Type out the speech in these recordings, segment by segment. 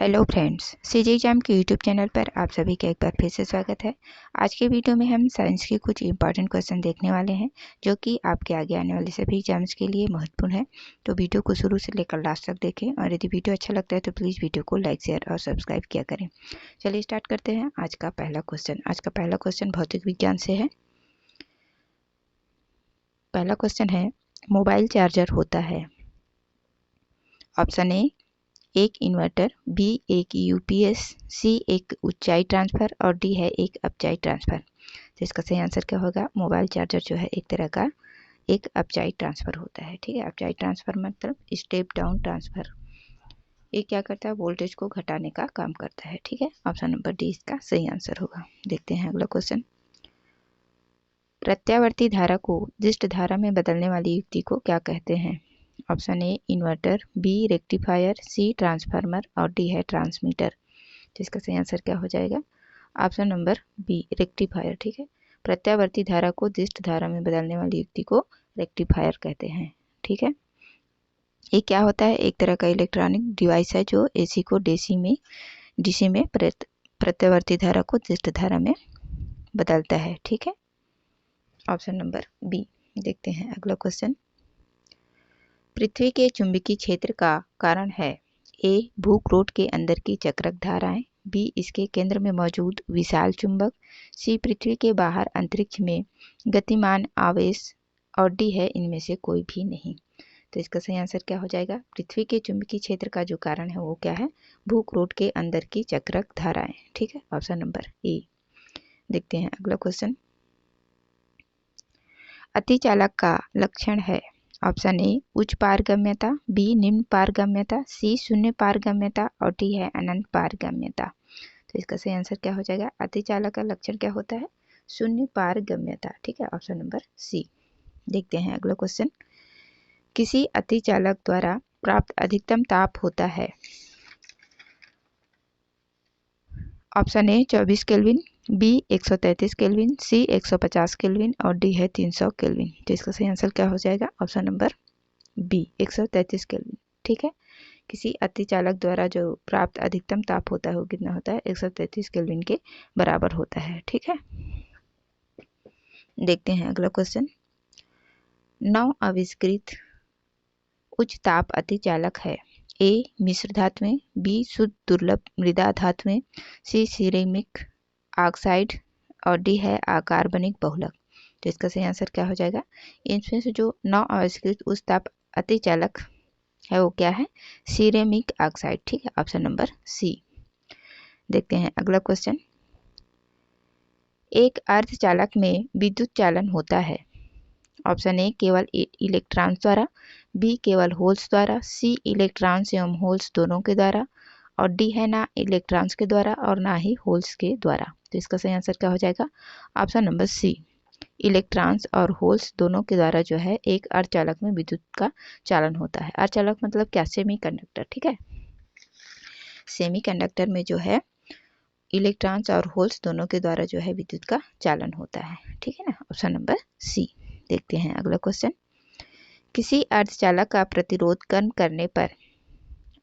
Hello friends, CG exam के YouTube channel पर आप सभी का एक बार फिर से स्वागत है। आज के वीडियो में हम साइंस के कुछ इंपॉर्टेंट क्वेश्चन देखने वाले हैं जो कि आपके आगे आने वाले सभी एग्जाम्स के लिए महत्वपूर्ण है। तो वीडियो को शुरू से लेकर लास्ट तक देखें और यदि वीडियो अच्छा लगता है तो प्लीज़ वीडियो को लाइक, शेयर और सब्सक्राइब किया करें। चलिए स्टार्ट करते हैं आज का पहला क्वेश्चन। आज का पहला क्वेश्चन भौतिक विज्ञान से है। पहला क्वेश्चन है, मोबाइल चार्जर होता है। ऑप्शन ए एक इन्वर्टर, बी एक यूपीएस, सी एक ऊंचाई ट्रांसफर और डी है एक अपचाई ट्रांसफर। तो इसका सही आंसर क्या होगा? मोबाइल चार्जर जो है एक तरह का एक अपचाई ट्रांसफर होता है। ठीक है, अपचाई ट्रांसफर मतलब स्टेप डाउन ट्रांसफर। ये क्या करता है? वोल्टेज को घटाने का काम करता है। ठीक है, ऑप्शन नंबर डी इसका सही आंसर होगा। देखते हैं अगला क्वेश्चन। प्रत्यावर्ती धारा को दिष्ट धारा में बदलने वाली युक्ति को क्या कहते हैं? Option A inverter, B rectifier, C transformer और डी है ट्रांसमीटर। तो इसका सही आंसर क्या हो जाएगा? Option number B rectifier. ठीक है, प्रत्यावर्ती धारा को दिष्ट धारा में बदलने वाली युक्ति को रेक्टिफायर कहते हैं। ठीक है, ये क्या होता है? एक तरह का इलेक्ट्रॉनिक डिवाइस है जो एसी को डीसी में प्रत्यावर्ती धारा को दिष्ट धारा में बदलता है। ठीक है, ऑप्शन नंबर बी। देखते हैं अगला क्वेश्चन। पृथ्वी के चुंबकीय क्षेत्र का कारण है ए भूक्रोट के अंदर की चक्रक धाराएं, बी इसके केंद्र में मौजूद विशाल चुंबक, सी पृथ्वी के बाहर अंतरिक्ष में गतिमान आवेश और डी है इनमें से कोई भी नहीं। तो इसका सही आंसर क्या हो जाएगा? पृथ्वी के चुंबकीय क्षेत्र का जो कारण है वो क्या है? भूक्रोट के अंदर की चक्रक धाराएं। ठीक है, ऑप्शन नंबर ए। देखते हैं अगला क्वेश्चन। अतिचालक का लक्षण है। ऑप्शन ए उच्च पारगम्यता, बी निम्न पारगम्यता, सी शून्य पारगम्यता और डी है अनंत पारगम्यता। तो इसका सही आंसर क्या हो जाएगा? अतिचालक का लक्षण क्या होता है? शून्य पारगम्यता। ठीक है, ऑप्शन नंबर सी। देखते हैं अगला क्वेश्चन। किसी अतिचालक द्वारा प्राप्त अधिकतम ताप होता है। Option A 24 kelvin, B 133 kelvin, C 150 kelvin और डी है 300 केल्विन। तो इसका सही आंसर क्या हो जाएगा? Option number B 133 kelvin. ठीक है, किसी अतिचालक द्वारा जो प्राप्त अधिकतम ताप होता है वो कितना होता है? 133 केल्विन के बराबर होता है। ठीक है, देखते हैं अगला क्वेश्चन। नव आविष्कृत उच्च ताप अतिचालक है। ए मिश्र धातुएं, बी शुद्ध दुर्लभ मृदा धातुएं, सी सिरेमिक ऑक्साइड और डी है अकार्बनिक बहुलक। तो इसका सही आंसर क्या हो जाएगा? इनमें से जो नव आविष्कृत उच्च ताप अतिचालक है वो क्या है? Ceramic oxide. ठीक है, ऑप्शन नंबर सी। देखते हैं अगला क्वेश्चन। एक अर्धचालक में विद्युत चालन होता है। ऑप्शन ए केवल इलेक्ट्रॉन्स द्वारा, बी केवल होल्स द्वारा, सी इलेक्ट्रॉन्स एवं होल्स दोनों के द्वारा और डी है ना इलेक्ट्रॉन्स के द्वारा और ना ही होल्स के द्वारा। तो इसका सही आंसर क्या हो जाएगा? ऑप्शन नंबर सी इलेक्ट्रॉन्स और होल्स दोनों के द्वारा जो है एक अर्धचालक में विद्युत का चालन होता है। अर्धचालक मतलब क्या? Semi conductor. ठीक है, सेमी कंडक्टर में जो है इलेक्ट्रॉन्स और होल्स दोनों के द्वारा जो है विद्युत का चालन होता है। ठीक है ना, ऑप्शन नंबर सी। देखते हैं अगला क्वेश्चन। किसी अर्धचालक का प्रतिरोध कम करने पर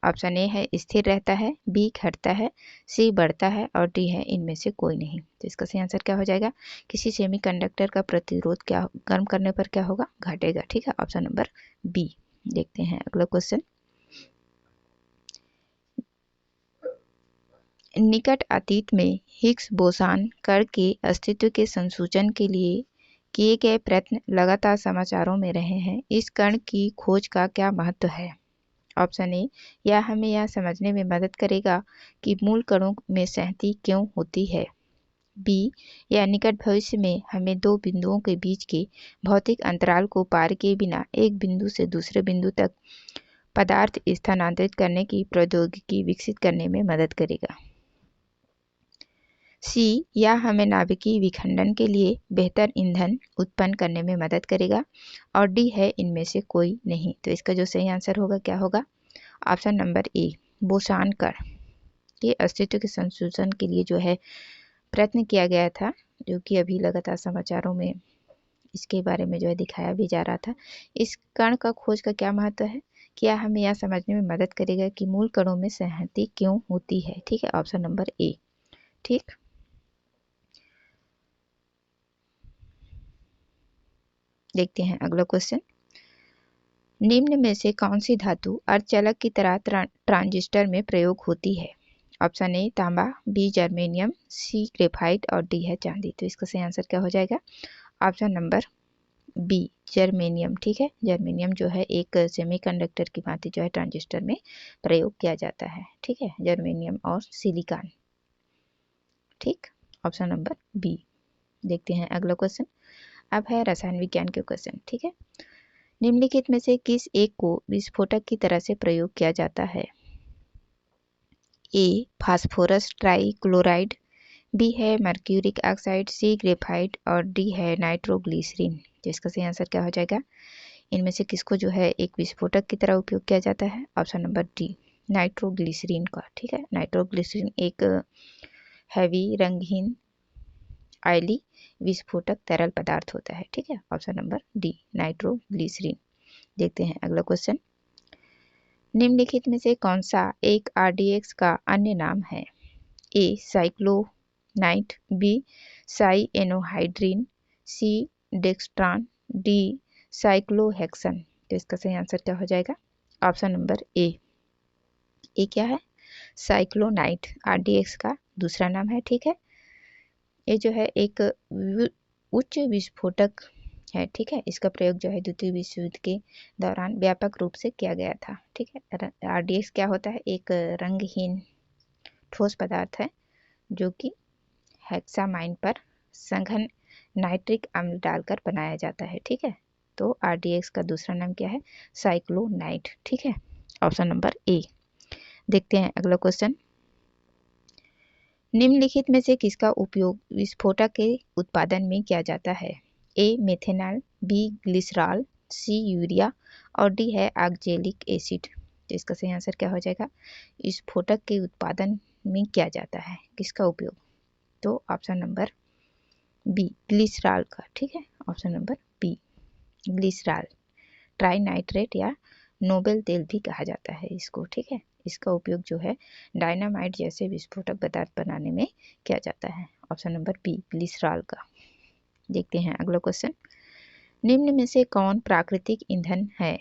ऑप्शन ए है स्थिर रहता है, बी घटता है, सी बढ़ता है और डी है इनमें से कोई नहीं। तो इसका सही आंसर क्या हो जाएगा? किसी सेमीकंडक्टर का प्रतिरोध क्या कम करने पर क्या होगा? घटेगा। ठीक है, ऑप्शन नंबर बी। देखते हैं अगला क्वेश्चन। निकट अतीत में हिग्स बोसान कण के अस्तित्व के संसूचन के लिए किए गए प्रयत्न लगातार समाचारों में रहे हैं। इस कण की खोज का क्या महत्व है? ऑप्शन ए यह हमें यह समझने में मदद करेगा कि मूल कणों में संहति क्यों होती है, बी यह निकट भविष्य में हमें दो बिंदुओं के बीच के भौतिक अंतराल को पार किए बिना एक बिंदु से दूसरे बिंदु तक पदार्थ स्थानांतरित करने की प्रौद्योगिकी विकसित करने में मदद करेगा, सी यह हमें नाभिकीय विखंडन के लिए बेहतर ईंधन उत्पन्न करने में मदद करेगा और डी है इनमें से कोई नहीं। तो इसका जो सही आंसर होगा क्या होगा? ऑप्शन नंबर ए बोसान कण के अस्तित्व के संशोधन के लिए जो है प्रयत्न किया गया था, जो कि अभी लगातार समाचारों में इसके बारे में जो है दिखाया भी जा रहा था। इस कण का खोज का क्या महत्व है क्या हमें यह समझने में मदद करेगा कि मूल कणों में संहति क्यों होती है। ठीक है, ऑप्शन नंबर ए। ठीक, देखते हैं अगला क्वेश्चन। निम्न में से कौन सी धातु अर्धचालक की तरह ट्रांजिस्टर में प्रयोग होती है। ऑप्शन ए तांबा, बी जर्मेनियम, सी ग्रेफाइट और डी है चांदी। तो इसका सही आंसर क्या हो जाएगा, ऑप्शन नंबर बी जर्मेनियम। ठीक है, जर्मेनियम जो है एक सेमीकंडक्टर की भांति जो है ट्रांजिस्टर में प्रयोग किया जाता है। ठीक है, जर्मेनियम और सिलिकॉन। ठीक, ऑप्शन नंबर बी। देखते हैं अगला क्वेश्चन। अब है रसायन विज्ञान के क्वेश्चन। ठीक है, निम्नलिखित में से किस एक को विस्फोटक की तरह से प्रयोग किया जाता है। ए फास्फोरस ट्राइक्लोराइड, बी है मर्क्यूरिक ऑक्साइड, सी ग्रेफाइट और डी है नाइट्रोग्लिसरीन। तो इसका सही आंसर क्या हो जाएगा, इनमें से किसको जो है एक विस्फोटक की तरह उपयोग किया जाता है। ऑप्शन नंबर डी नाइट्रोग्लिसरीन का। ठीक है, नाइट्रोग्लिसरीन एक हैवी रंगहीन ऑयली विस्फोटक तरल पदार्थ होता है। ठीक है, ऑप्शन नंबर डी नाइट्रोग्लिसरीन। देखते हैं अगला क्वेश्चन। निम्नलिखित में से कौन सा एक आरडीएक्स का अन्य नाम है। ए साइक्लोनाइट, बी साइएनोहाइड्रिन, सी डेक्स्ट्रान, डी साइक्लोहेक्सन। तो इसका सही आंसर क्या हो जाएगा, ऑप्शन नंबर ए। ए क्या है, साइक्लोनाइट आरडीएक्स का दूसरा नाम है। ठीक है, ये जो है एक उच्च विस्फोटक है। ठीक है, इसका प्रयोग जो है द्वितीय विश्व युद्ध के दौरान व्यापक रूप से किया गया था। ठीक है, आरडीएक्स क्या होता है, एक रंगहीन ठोस पदार्थ है जो कि हेक्सामाइन पर संघन नाइट्रिक अम्ल डालकर बनाया जाता है। ठीक है, तो आरडीएक्स का दूसरा नाम क्या है, साइक्लोनाइट। ठीक है, ऑप्शन नंबर ए। देखते हैं अगला क्वेश्चन। निम्नलिखित में से किसका उपयोग विस्फोटक के उत्पादन में किया जाता है। ए मेथेनॉल, बी ग्लिसरॉल, सी यूरिया और डी है ऑक्जेलिक एसिड। तो इसका सही आंसर क्या हो जाएगा, विस्फोटक के उत्पादन में किया जाता है किसका उपयोग, तो ऑप्शन नंबर बी ग्लिसरॉल का। ठीक है, option number B glycerol. Trinitrate या नोबेल तेल भी कहा जाता है इसको। ठीक है, इसका उपयोग जो है डायनामाइट जैसे विस्फोटक पदार्थ बनाने में किया जाता है। ऑप्शन नंबर बी ग्लिसरॉल का। देखते हैं अगला क्वेश्चन। निम्न में से कौन प्राकृतिक ईंधन है।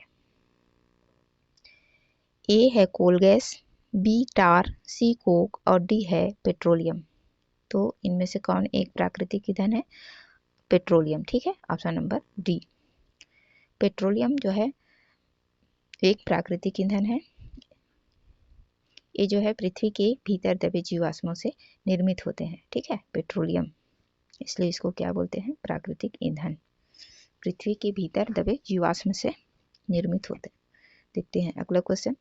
ए है कोल गैस, बी टार, सी कोक और डी है पेट्रोलियम। तो इनमें से कौन एक प्राकृतिक ईंधन है, पेट्रोलियम। ठीक है, ऑप्शन नंबर डी पेट्रोलियम जो है एक प्राकृतिक ईंधन है। ये जो है पृथ्वी के भीतर दबे जीवाश्मों से निर्मित होते हैं। ठीक है, पेट्रोलियम, इसलिए इसको क्या बोलते हैं, प्राकृतिक ईंधन। पृथ्वी के भीतर दबे जीवाश्म से निर्मित होते हैं। देखते हैं अगला क्वेश्चन।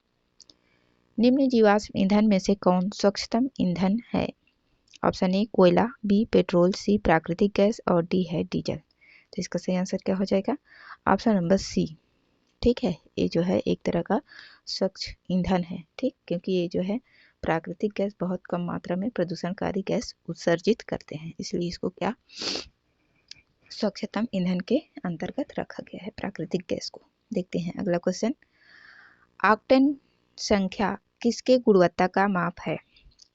निम्न जीवाश्म ईंधन में से कौन स्वच्छतम ईंधन है। ऑप्शन ए कोयला, बी पेट्रोल, सी प्राकृतिक गैस और डी है डीजल। तो इसका सही आंसर क्या हो जाएगा, ऑप्शन नंबर सी। ठीक है, ये जो है एक तरह का स्वच्छ ईंधन है। ठीक, क्योंकि ये जो है प्राकृतिक गैस बहुत कम मात्रा में प्रदूषणकारी गैस उत्सर्जित करते हैं, इसलिए इसको क्या स्वच्छतम ईंधन के अंतर्गत रखा गया है प्राकृतिक गैस को। देखते हैं अगला क्वेश्चन। ऑक्टेन संख्या किसके गुणवत्ता का माप है।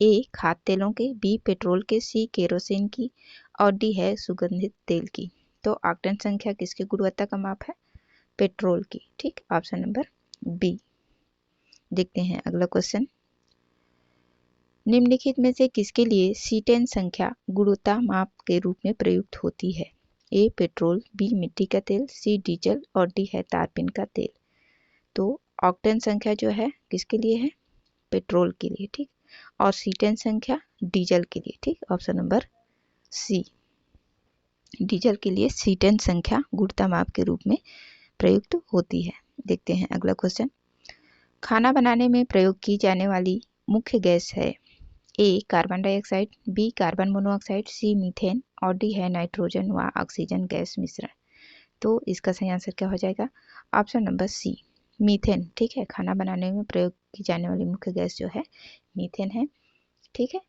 ए खाद्य तेलों के, बी पेट्रोल के, सी केरोसिन की और डी है सुगंधित तेल की। तो ऑक्टेन संख्या किसके गुणवत्ता का माप है, पेट्रोल की। ठीक, ऑप्शन नंबर बी। देखते हैं अगला क्वेश्चन। निम्नलिखित में से किसके लिए C10 संख्या गुणवत्ता माप के रूप में प्रयुक्त होती है। ए पेट्रोल, बी मिट्टी का तेल, सी डीजल और डी है तारपीन का तेल। तो ऑक्टेन संख्या जो है किसके लिए है, पेट्रोल के लिए। ठीक, और C10 संख्या डीजल के लिए। ठीक, ऑप्शन नंबर सी डीजल के लिए C10 संख्या गुणवत्ता माप के रूप में प्रयुक्त होती है। देखते हैं अगला क्वेश्चन। खाना बनाने में प्रयोग की जाने वाली मुख्य गैस है। A carbon dioxide, B carbon monoxide, C methane और डी है नाइट्रोजन व ऑक्सीजन गैस मिश्रण। तो इसका सही आंसर क्या हो जाएगा, ऑप्शन नंबर सी मीथेन। ठीक है, खाना बनाने में प्रयोग की जाने वाली मुख्य गैस जो है मीथेन है। ठीक है,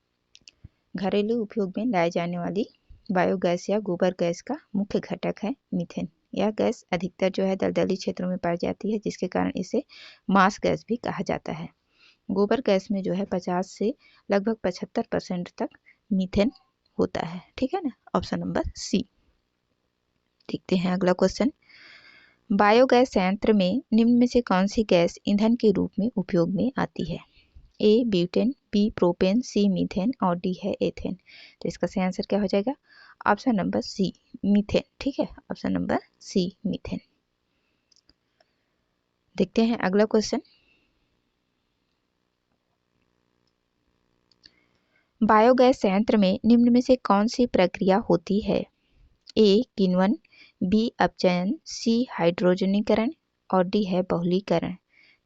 घरेलू उपयोग में लाए जाने वाली बायोगैस या गोबर गैस का मुख्य घटक है मीथेन। यह गैस अधिकतर जो है दलदली क्षेत्रों में पाई जाती है, जिसके कारण इसे मास गैस भी कहा जाता है। गोबर गैस में जो है 50 से लगभग 75% तक मीथेन होता है। ठीक है ना, ऑप्शन नंबर सी। देखते हैं अगला क्वेश्चन। बायोगैस संयंत्र में निम्न में से कौन सी गैस ईंधन के रूप में उपयोग में आती है? A butane, B propane, C methane और डी है एथेन। तो इसका सही आंसर क्या हो जाएगा? Option number C methane. ठीक है, ऑप्शन नंबर सी मीथेन। देखते हैं अगला क्वेश्चन। बायोगैस संयंत्र में निम्न में से कौन सी प्रक्रिया होती है? ए किण्वन, बी अपचयन, सी हाइड्रोजनीकरण और डी है बहुलीकरण।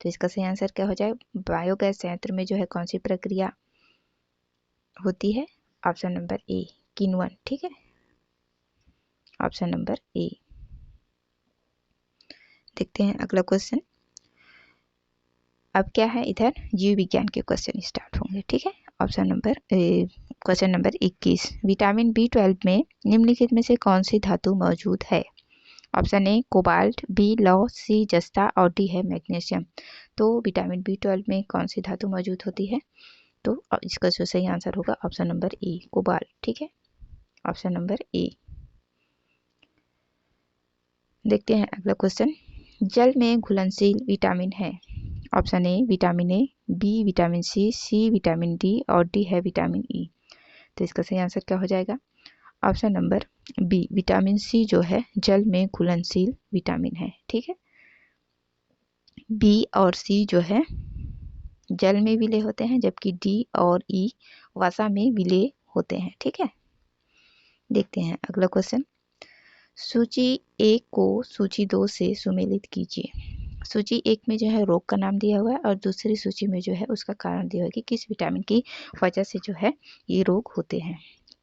तो इसका सही आंसर क्या हो जाए? बायोगैस संयंत्र में जो है कौन सी प्रक्रिया होती है? ऑप्शन नंबर ए किण्वन। ठीक है, ऑप्शन नंबर ए। देखते हैं अगला क्वेश्चन। अब क्या है, इधर जीव विज्ञान के क्वेश्चन स्टार्ट होंगे। ठीक है, option number question number 21। Vitamin B12 में निम्नलिखित में से कौन सी धातु मौजूद है? ऑप्शन ए कोबाल्ट, बी लौह, सी जस्ता और डी है मैग्नीशियम। तो विटामिन B12 में कौन सी धातु मौजूद होती है? तो इसका जो सही आंसर होगा ऑप्शन नंबर ए कोबाल्ट। ठीक है, ऑप्शन नंबर ए। देखते हैं अगला क्वेश्चन। जल में घुलनशील विटामिन है। Option A vitamin A, B vitamin C, C vitamin D और डी है विटामिन ई। तो इसका सही आंसर क्या हो जाएगा? Option number B vitamin C जो है जल में घुलनशील विटामिन है। ठीक है, बी और सी जो है जल में विलय होते हैं, जबकि डी और ई वसा में विलय होते हैं। ठीक है, देखते हैं अगला क्वेश्चन। सूची 1 को सूची 2 से सुमेलित कीजिए। सूची 1 में जो है रोग का नाम दिया हुआ है और दूसरी सूची में जो है उसका कारण दिया हुआ है कि किस विटामिन की वजह से जो है ये रोग होते हैं।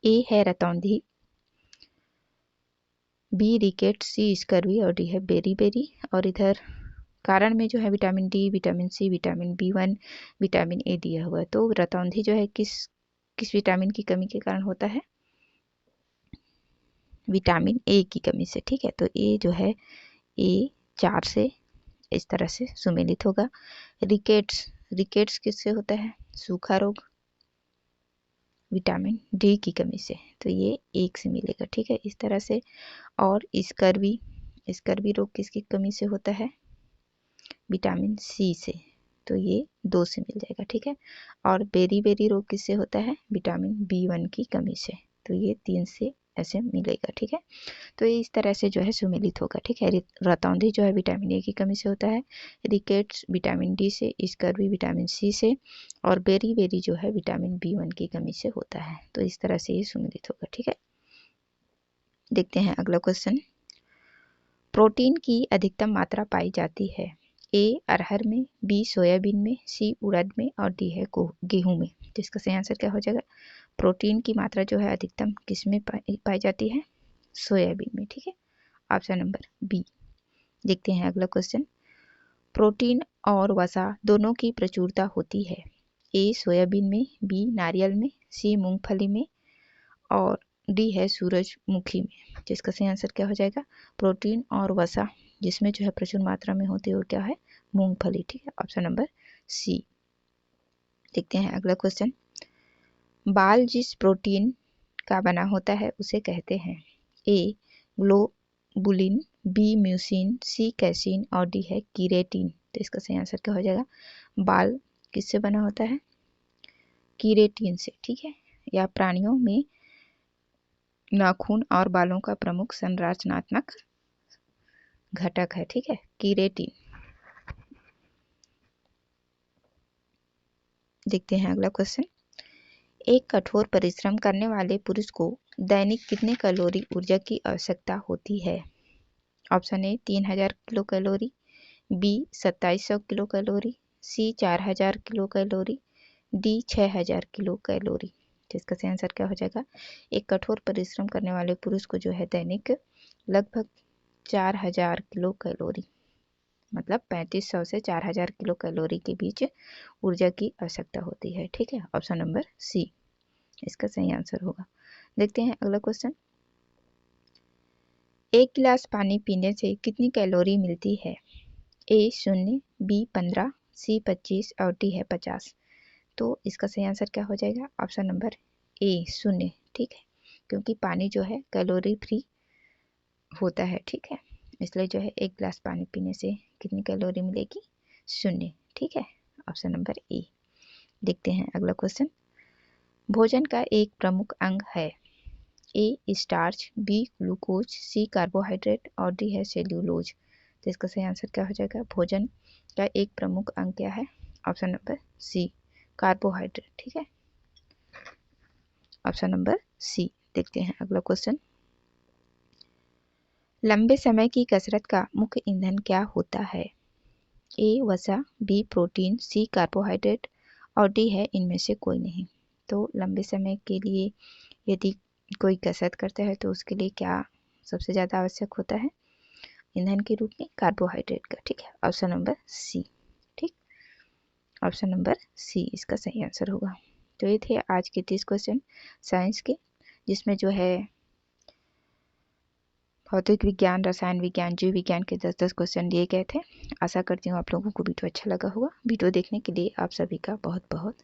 ए है रतौंधी, बी रिकेट, सी स्कर्वी और डी है बेरी। और इधर कारण में जो है vitamin D, vitamin C, vitamin B1, vitamin A दिया हुआ है। तो रतौंधी जो है किस विटामिन की कमी के कारण होता है? विटामिन ए की कमी से। ठीक है, तो ए जो है ए 4 से इस तरह से सुमेलित होगा। रिकेट्स किससे होता है? सूखा रोग, विटामिन डी की कमी से। तो ये 1 से मिलेगा। ठीक है, इस तरह से। और स्कर्वी रोग किसकी कमी से होता है? विटामिन सी से। तो ये 2 से मिल जाएगा। ठीक है, और बेरी रोग किससे होता है? विटामिन B1 की कमी से। तो ये 3 से ऐसे मिलेगा। ठीक है, तो ये इस तरह से जो है सुमेलित होगा। ठीक है, रतौंधी जो है विटामिन ए की कमी से होता है, रिकेट्स विटामिन डी से, स्कर्वी विटामिन सी से और बेरी जो है विटामिन B1 की कमी से होता है। तो इस तरह से ये सुमेलित होगा। ठीक है, देखते हैं अगला क्वेश्चन। प्रोटीन की अधिकतम मात्रा पाई जाती है। ए अरहर में, बी सोयाबीन में, सी उड़द में और डी है गेहूं में। तो इसका सही आंसर क्या हो जाएगा? प्रोटीन की मात्रा जो है अधिकतम किस में पाई जाती है? सोयाबीन में। ठीक है, ऑप्शन नंबर बी। देखते हैं अगला क्वेश्चन। प्रोटीन और वसा दोनों की प्रचुरता होती है। ए सोयाबीन में, बी नारियल में, सी मूंगफली में और डी है सूरजमुखी में। जिसका सही आंसर क्या हो जाएगा? प्रोटीन और वसा जिसमें जो है प्रचुर मात्रा में होती है वो क्या है? मूंगफली। ठीक है, ऑप्शन नंबर सी। देखते हैं अगला क्वेश्चन। बाल जिस प्रोटीन का बना होता है उसे कहते हैं। ए ग्लोबुलिन, बी म्यूसिन, सी कैसीन और डी है कीरेटिन। तो इसका सही आंसर क्या हो जाएगा? बाल किससे बना होता है? कीरेटिन से। ठीक है, या प्राणियों में नाखून और बालों का प्रमुख संरचनात्मक घटक है। ठीक है, कीरेटिन। देखते हैं अगला क्वेश्चन। एक कठोर परिश्रम करने वाले पुरुष को दैनिक कितने कैलोरी ऊर्जा की आवश्यकता होती है? Option A 3000 kilo calorie, B 2700 kilo calorie, C 4000 kilo calorie, D 6000 kilo calorie. तो इसका सही आंसर क्या हो जाएगा? एक कठोर परिश्रम करने वाले पुरुष को जो है दैनिक लगभग 4000 किलो कैलोरी, मतलब 3500 से 4000 किलो कैलोरी के बीच ऊर्जा की आवश्यकता होती है। ठीक है, ऑप्शन नंबर सी इसका सही आंसर होगा। देखते हैं अगला क्वेश्चन। एक गिलास पानी पीने से कितनी कैलोरी मिलती है? ए 0, बी 15, सी 25 और डी है 50। तो इसका सही आंसर क्या हो जाएगा? Option number A 0। ठीक है, क्योंकि पानी जो है कैलोरी फ्री होता है। ठीक है, इसलिए जो है एक गिलास पानी पीने से कितनी कैलोरी मिलेगी? 0। ठीक है, ऑप्शन नंबर ए। देखते हैं अगला क्वेश्चन। भोजन का एक प्रमुख अंग है। ए स्टार्च, बी ग्लूकोज, सी कार्बोहाइड्रेट और डी है सेल्यूलोज। तो इसका सही आंसर क्या हो जाएगा? भोजन का एक प्रमुख अंग क्या है? Option number C carbohydrate. ठीक है, ऑप्शन नंबर सी। देखते हैं अगला क्वेश्चन। लंबे समय की कसरत का मुख्य ईंधन क्या होता है? ए वसा, बी प्रोटीन, सी कार्बोहाइड्रेट और डी है इनमें से कोई नहीं। तो लंबे समय के लिए यदि कोई कसरत करता है तो उसके लिए क्या सबसे ज़्यादा आवश्यक होता है ईंधन के रूप में? कार्बोहाइड्रेट का। ठीक है, ऑप्शन नंबर सी। ठीक, ऑप्शन नंबर सी इसका सही आंसर होगा। तो ये थे आज के 30 क्वेश्चन साइंस के, जिसमें जो है भौतिक विज्ञान, रसायन विज्ञान, जीव विज्ञान के 10-10 क्वेश्चन दिए गए थे। आशा करती हूँ आप लोगों को वीडियो अच्छा लगा होगा। वीडियो देखने के लिए आप सभी का बहुत बहुत